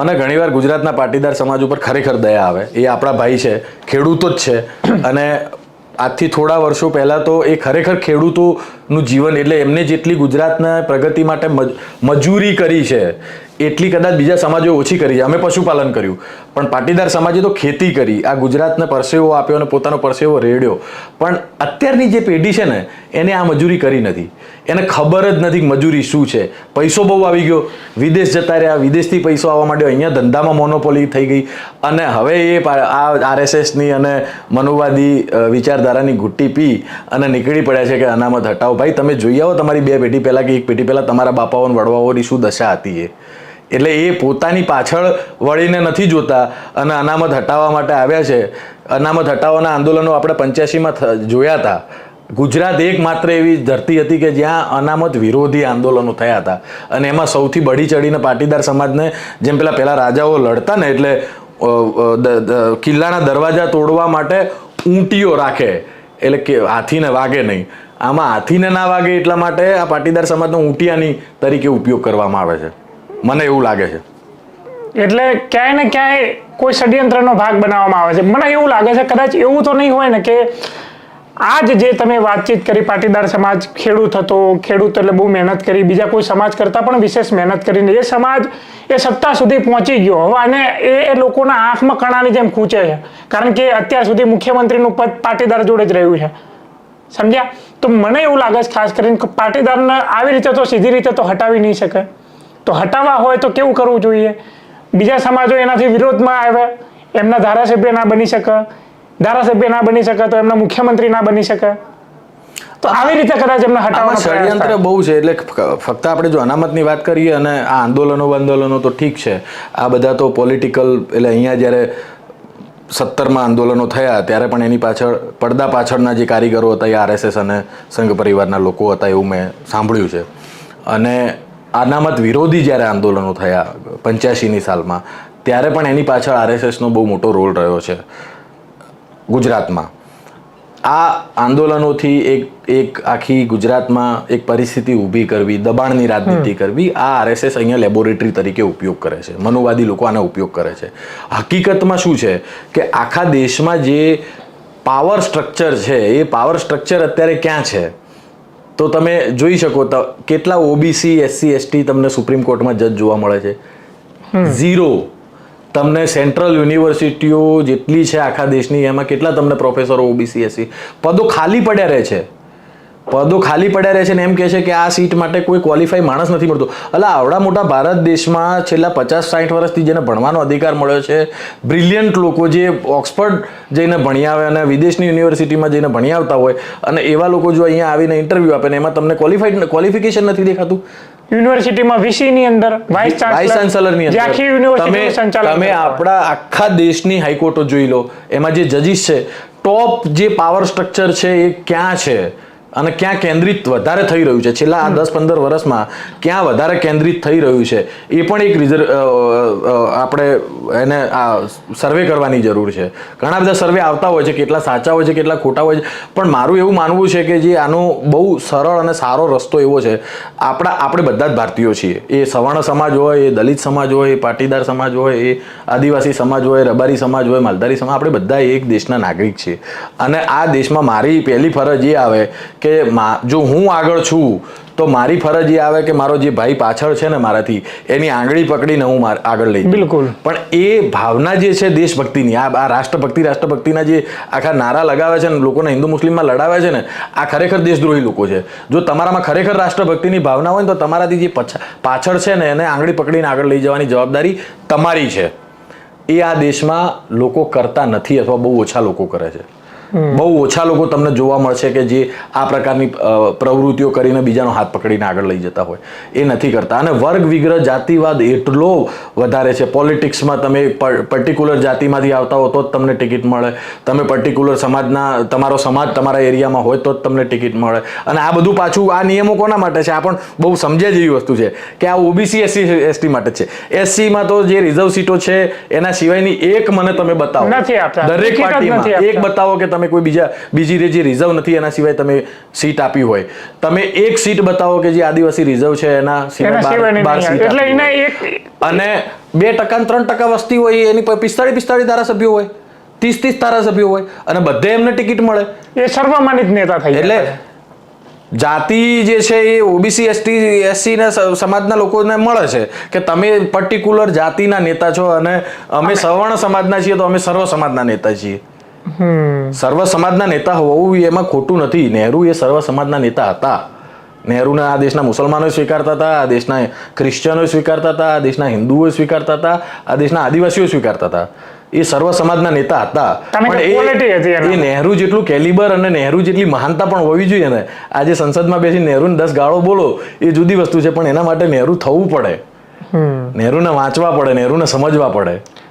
મને ઘણીવાર ગુજરાતના પાટીદાર સમાજ ઉપર ખરેખર દયા આવે. એ આપણા ભાઈ છે, ખેડૂતો જ છે, અને આજથી થોડા વર્ષો પહેલાં તો એ ખરેખર ખેડૂતોનું જીવન, એટલે એમને જેટલી ગુજરાતના પ્રગતિ માટે મજૂરી કરી છે એટલી કદાચ બીજા સમાજોએ ઓછી કરી છે. અમે પશુપાલન કર્યું, પણ પાટીદાર સમાજે તો ખેતી કરી, આ ગુજરાતને પરસેવો આપ્યો અને પોતાનો પરસેવો રેડ્યો. પણ અત્યારની જે પેઢી છે ને એને આ મજૂરી કરી નથી, એને ખબર જ નથી મજૂરી શું છે. પૈસો બહુ આવી ગયો, વિદેશ જતા રહ્યા, વિદેશથી પૈસો આવવા માંડ્યો, અહીંયા ધંધામાં મોનોપોલી થઈ ગઈ, અને હવે એ આ આરએસએસની અને મનુવાદી વિચારધારાની ઘૂંટી પી અને નીકળી પડ્યા છે કે અનામત હટાવો. ભાઈ તમે જોઈ આવો તમારી 2 પેઢી પહેલાં કે 1 પેઢી પહેલાં તમારા બાપાઓ અને વડવાઓની શું દશા હતી. એટલે એ પોતાની પાછળ વળીને નથી જોતા અને અનામત હટાવવા માટે આવ્યા છે. અનામત હટાવવાના આંદોલનો આપણે 85માં જોયા હતા. ગુજરાત એકમાત્ર એવી ધરતી હતી કે જ્યાં અનામત વિરોધી આંદોલનો થયા હતા, અને એમાં સૌથી બળી ચડીને પાટીદાર સમાજને, જેમ પહેલા રાજાઓ લડતા ને એટલે કિલ્લાના દરવાજા તોડવા માટે ઊંટીઓ રાખે, એટલે કે હાથીને વાગે નહીં. આમાં હાથીને ના વાગે એટલા માટે આ પાટીદાર સમાજનો ઊંટિયાની તરીકે ઉપયોગ કરવામાં આવે છે, મને એવું લાગે છે. એટલે ક્યાંય ને ક્યાંય કોઈ ષડયંત્રનો ભાગ બનાવવામાં આવે છે. મને એવું લાગે છે કદાચ એવું તો નહીં હોય ને કે આજ જે તમે વાતચીત કરી, પાટીદાર સમાજ ખેડૂત હતો, ખેડૂત એટલે બહુ મહેનત કરી, બીજા કોઈ સમાજ કરતાં પણ વિશેષ મહેનત કરીને એ સમાજ એ સત્તા સુધી પહોંચી ગયો હવે, અને એ લોકોના આંખમાં કણાની જેમ ખૂંચે છે, કારણ કે અત્યાર સુધી મુખ્યમંત્રીનું પદ પાટીદાર જોડે જ રહ્યું છે. સમજ્યા? તો મને એવું લાગે છે ખાસ કરીને કે પાટીદારને આવી રીતે તો સીધી રીતે તો હટાવી નહીં શકે. તો હટાવવા હોય તો કેવું કરવું જોઈએ? બીજા સમાજો એનાથી વિરોધમાં આવે, એમના ધારાસભ્ય ના બની શકે, ધારાસભ્ય ના બની શકે તો એમના મુખ્યમંત્રી ના બની શકે. તો આવી રીતે કદાચ એમને હટાવવાનું ષડયંત્ર બહુ છે. એટલે ફક્ત આપણે જો અનામતની વાત કરીએ અને આ આંદોલનો તો ઠીક છે, આ બધા તો પોલિટિકલ, એટલે અહીંયા જ્યારે 70માં આંદોલનો થયા ત્યારે પણ એની પાછળ પડદા પાછળના જે કારીગરો હતા એ આરએસએસ અને સંઘ પરિવારના લોકો હતા એવું મેં સાંભળ્યું છે. અને અનામત વિરોધી જ્યારે આંદોલનો થયા 85ની સાલમાં, ત્યારે પણ એની પાછળ આરએસએસનો બહુ મોટો રોલ રહ્યો છે ગુજરાતમાં. આ આંદોલનોથી એક આખી ગુજરાતમાં એક પરિસ્થિતિ ઊભી કરવી, દબાણની રાજનીતિ કરવી, આ આરએસએસ અહીંયા લેબોરેટરી તરીકે ઉપયોગ કરે છે. મનુવાદી લોકો આનો ઉપયોગ કરે છે. હકીકતમાં શું છે કે આખા દેશમાં જે પાવર સ્ટ્રક્ચર છે એ પાવર સ્ટ્રક્ચર અત્યારે ક્યાં છે તો તમે જોઈ શકો તો કેટલા ઓબીસી, એસસી, એસટી તમને સુપ્રીમ કોર્ટમાં જજ જોવા મળે છે? 0. તમને સેન્ટ્રલ યુનિવર્સિટીઓ જેટલી છે આખા દેશની, એમાં કેટલા તમને પ્રોફેસરો ઓબીસી, એસસી? પદો ખાલી પડ્યા રહે છે, પદો ખાલી પડ્યા રહે છે ને એમ કહે છે કે આ સીટ માટે કોઈ ક્વોલિફાઈ માણસ નથી મળતો. એટલે આવડા મોટા ભારત દેશમાં છેલ્લા 50-60 વર્ષથી જેને ભણવાનો અધિકાર મળ્યો છે, બ્રિલિયન્ટ લોકો જે ઓક્સફર્ડ જઈને ભણી આવે અને વિદેશની યુનિવર્સિટીમાં જઈને ભણી આવતા હોય, અને એવા લોકો જો અહીંયા આવીને ઇન્ટરવ્યૂ આપે ને એમાં તમને ક્વોલિફિકેશન નથી દેખાતું. યુનિવર્સિટીમાં વીસી ની અંદર વાઇસ ચાન્સલર ની અંદર તમે આપણા આખા દેશની હાઈકોર્ટો જોઈ લો, એમાં જે જજીસ છે, ટોપ જે પાવર સ્ટ્રક્ચર છે એ ક્યાં છે અને ક્યાં કેન્દ્રિત વધારે થઈ રહ્યું છે છેલ્લા આ 10-15 વર્ષમાં, ક્યાં વધારે કેન્દ્રિત થઈ રહ્યું છે એ પણ એક આપણે એને આ સર્વે કરવાની જરૂર છે. ઘણા બધા સર્વે આવતા હોય છે, કેટલા સાચા હોય છે, કેટલા ખોટા હોય છે, પણ મારું એવું માનવું છે કે જે આનો બહુ સરળ અને સારો રસ્તો એવો છે, આપણે બધા જ ભારતીયો છીએ. એ સવર્ણ સમાજ હોય, એ દલિત સમાજ હોય, એ પાટીદાર સમાજ હોય, એ આદિવાસી સમાજ હોય, રબારી સમાજ હોય, માલધારી સમાજ, આપણે બધા એક દેશના નાગરિક છીએ. અને આ દેશમાં મારી પહેલી ફરજ એ આવે કે જો હું આગળ છું તો મારી ફરજ એ આવે કે મારો જે ભાઈ પાછળ છે ને મારાથી, એની આંગળી પકડીને હું આગળ લઈ. બિલકુલ. પણ એ ભાવના જે છે દેશભક્તિની, આ રાષ્ટ્રભક્તિના જે આખા નારા લગાવે છે ને, લોકોને હિન્દુ મુસ્લિમમાં લડાવે છે ને, આ ખરેખર દેશદ્રોહી લોકો છે. જો તમારામાં ખરેખર રાષ્ટ્રભક્તિની ભાવના હોય ને તો તમારાથી જે પાછળ છે ને એને આંગળી પકડીને આગળ લઈ જવાની જવાબદારી તમારી છે. એ આ દેશમાં લોકો કરતા નથી, અથવા બહુ ઓછા લોકો કરે છે. બહુ ઓછા લોકો તમને જોવા મળશે કે જે આ પ્રકારની પ્રવૃત્તિઓ કરીને બીજાનો હાથ પકડીને આગળ લઈ જતા હોય, એ નથી કરતા. અને વર્ગ વિગ્રહ, જાતિવાદ એટલો વધારે છે. પોલિટિક્સમાં તમે પર્ટિક્યુલર જાતિમાંથી આવતા હો તો જ તમને ટિકિટ મળે, તમે પર્ટિક્યુલર સમાજના, તમારો સમાજ તમારા એરિયામાં હોય તો જ તમને ટિકિટ મળે. અને આ બધું પાછું, આ નિયમો કોના માટે છે? આ પણ બહુ સમજ્યા જેવી વસ્તુ છે કે આ ઓબીસી, એસસી, એસટી માટે છે. એસસીમાં તો જે રિઝર્વ સીટો છે એના સિવાયની એક મને તમે બતાવો, દરેક પાર્ટીમાં એક બતાવો કે તમે તમે કોઈ બીજી જે રિઝર્વ નથી એના સિવાય તમે સીટ આપી હોય, તમે એક સીટ બતાવો કે જે આદિવાસી રિઝર્વ છે એના સિવાય 12 સીટ એટલે આપી એના હોય. એક અને 2% 3% વસ્તી હોય એની 45 ધારાસભ્યો હોય, 30 ધારાસભ્યો હોય અને બધે એમને ટિકિટ મળે. એ સર્વમાનિત નેતા થઈ એટલે જાતિ જે છે એ ઓબીસી એસસી ના સમાજના લોકોને મળે છે કે તમે પર્ટિક્યુલર જાતિના નેતા છો અને અમે સવર્ણ સમાજના છીએ તો અમે સર્વ સમાજના નેતા છીએ. સર્વ સમાજના નેતા હોવું એમાં ખોટું નથી. નહેરુ એ સર્વ સમાજના નેતા હતા. નહેરુને આ દેશના મુસલમાનો સ્વીકારતા હતા, આ દેશના ક્રિશ્ચિયનો સ્વીકારતા હતા, આ દેશના હિન્દુઓ સ્વીકારતા હતા, આ દેશના આદિવાસીઓ સ્વીકારતા હતા. એ સર્વ સમાજના નેતા હતા. પણ એ નહેરુ જેટલું કેલિબર અને નહેરુ જેટલી મહાનતા પણ હોવી જોઈએ ને. આજે સંસદમાં બેસી નહેરુને 10 ગાળો બોલો એ જુદી વસ્તુ છે, પણ એના માટે નહેરુ થવું પડે, નહેરુને વાંચવા પડે, નહેરુને સમજવા પડે.